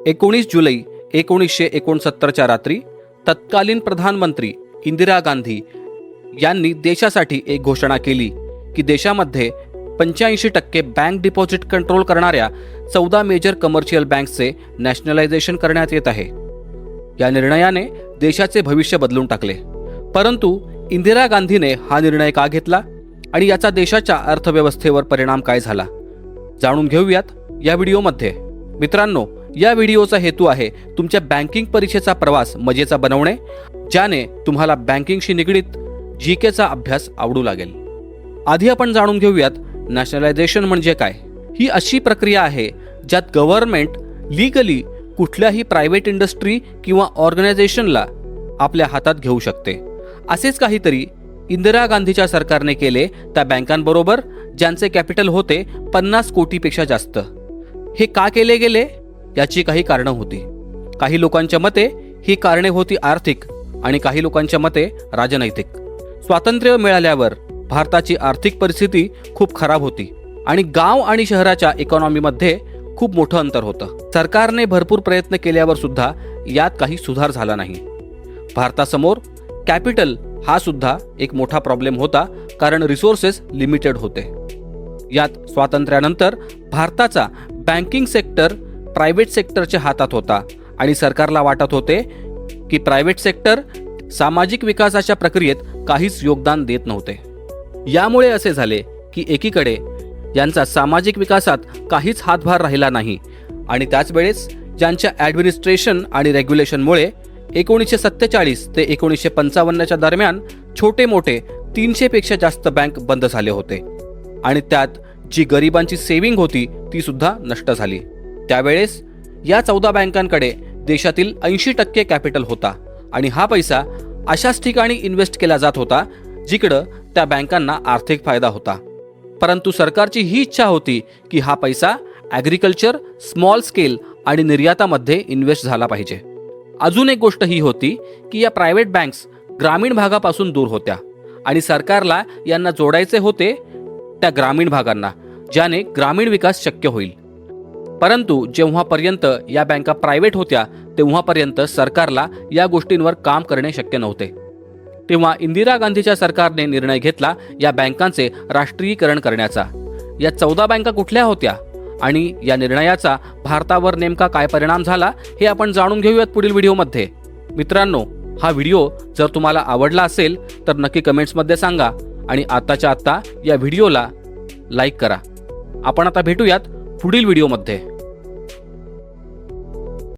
19 जुलै 1969च्या रात्री तत्कालीन प्रधानमंत्री इंदिरा गांधी यांनी देशासाठी एक घोषणा केली की देशामध्ये 85% बँक डिपॉझिट कंट्रोल करणाऱ्या 14 मेजर कमर्शियल बँक्सचे नॅशनलायझेशन करण्यात येत आहे. या निर्णयाने देशाचे भविष्य बदलून टाकले. परंतु इंदिरा गांधीने हा निर्णय का घेतला आणि याचा देशाच्या अर्थव्यवस्थेवर परिणाम काय झाला, जाणून घेऊयात या व्हिडिओमध्ये. मित्रांनो, या व्हिडिओचा हेतू आहे तुमच्या बँकिंग परीक्षेचा प्रवास मजेचा बनवणे, ज्याने तुम्हाला बँकिंगशी निगडीत जीकेचा अभ्यास आवडू लागेल. आधी आपण जाणून घेऊयात नॅशनलायझेशन म्हणजे काय. ही अशी प्रक्रिया आहे ज्यात गव्हर्नमेंट लीगली कुठल्याही प्रायव्हेट इंडस्ट्री किंवा ऑर्गनायझेशनला आपल्या हातात घेऊ शकते. असेच काहीतरी इंदिरा गांधीच्या सरकारने केले त्या बँकांबरोबर ज्यांचे कॅपिटल होते 50 कोटीपेक्षा जास्त. हे का केले गेले याची काही कारणं होती. काही लोकांच्या मते ही कारणे होती आर्थिक आणि काही लोकांच्या मते राजनैतिक. स्वातंत्र्य मिळाल्यावर भारताची आर्थिक परिस्थिती खूप खराब होती आणि गाव आणि शहराच्या इकॉनॉमीमध्ये खूप मोठं अंतर होतं. सरकारने भरपूर प्रयत्न केल्यावर सुद्धा यात काही सुधार झाला नाही. भारतासमोर कॅपिटल हा सुद्धा एक मोठा प्रॉब्लेम होता, कारण रिसोर्सेस लिमिटेड होते. यात स्वातंत्र्यानंतर भारताचा बँकिंग सेक्टर प्रायव्हेट सेक्टरच्या हातात होता आणि सरकारला वाटत होते की प्रायव्हेट सेक्टर सामाजिक विकासाच्या प्रक्रियेत काहीच योगदान देत नव्हते. यामुळे असे झाले की एकीकडे यांचा सामाजिक विकासात काहीच हातभार राहिला नाही आणि त्याच वेळेस ज्यांच्या ॲडमिनिस्ट्रेशन आणि रेग्युलेशनमुळे 1947 ते 1955च्या दरम्यान छोटे मोठे 300 पेक्षा जास्त बँक बंद झाले होते आणि त्यात जी गरिबांची सेव्हिंग होती ती सुद्धा नष्ट झाली. त्यावेळेस या 14 बँकांकडे देशातील 80% कॅपिटल होता आणि हा पैसा अशाच ठिकाणी इन्व्हेस्ट केला जात होता जिकडं त्या बँकांना आर्थिक फायदा होता. परंतु सरकारची ही इच्छा होती की हा पैसा ॲग्रिकल्चर, स्मॉल स्केल आणि निर्यातामध्ये इन्व्हेस्ट झाला पाहिजे. अजून एक गोष्ट ही होती की या प्रायव्हेट बँक्स ग्रामीण भागापासून दूर होत्या आणि सरकारला यांना जोडायचे होते त्या ग्रामीण भागांना, ज्याने ग्रामीण विकास शक्य होईल. परंतु जेव्हापर्यंत या बँका प्रायव्हेट होत्या तेव्हापर्यंत सरकारला या गोष्टींवर काम करणे शक्य नव्हते. तेव्हा इंदिरा गांधीच्या सरकारने निर्णय घेतला या बँकांचे राष्ट्रीयीकरण करण्याचा. या 14 बँका कुठल्या होत्या आणि या निर्णयाचा भारतावर नेमका काय परिणाम झाला हे आपण जाणून घेऊयात पुढील व्हिडिओमध्ये. मित्रांनो, हा व्हिडिओ जर तुम्हाला आवडला असेल तर नक्की कमेंट्समध्ये सांगा आणि आत्ताच्या आत्ता या व्हिडिओला लाईक करा. आपण आता भेटूयात पुढील व्हिडिओमध्ये.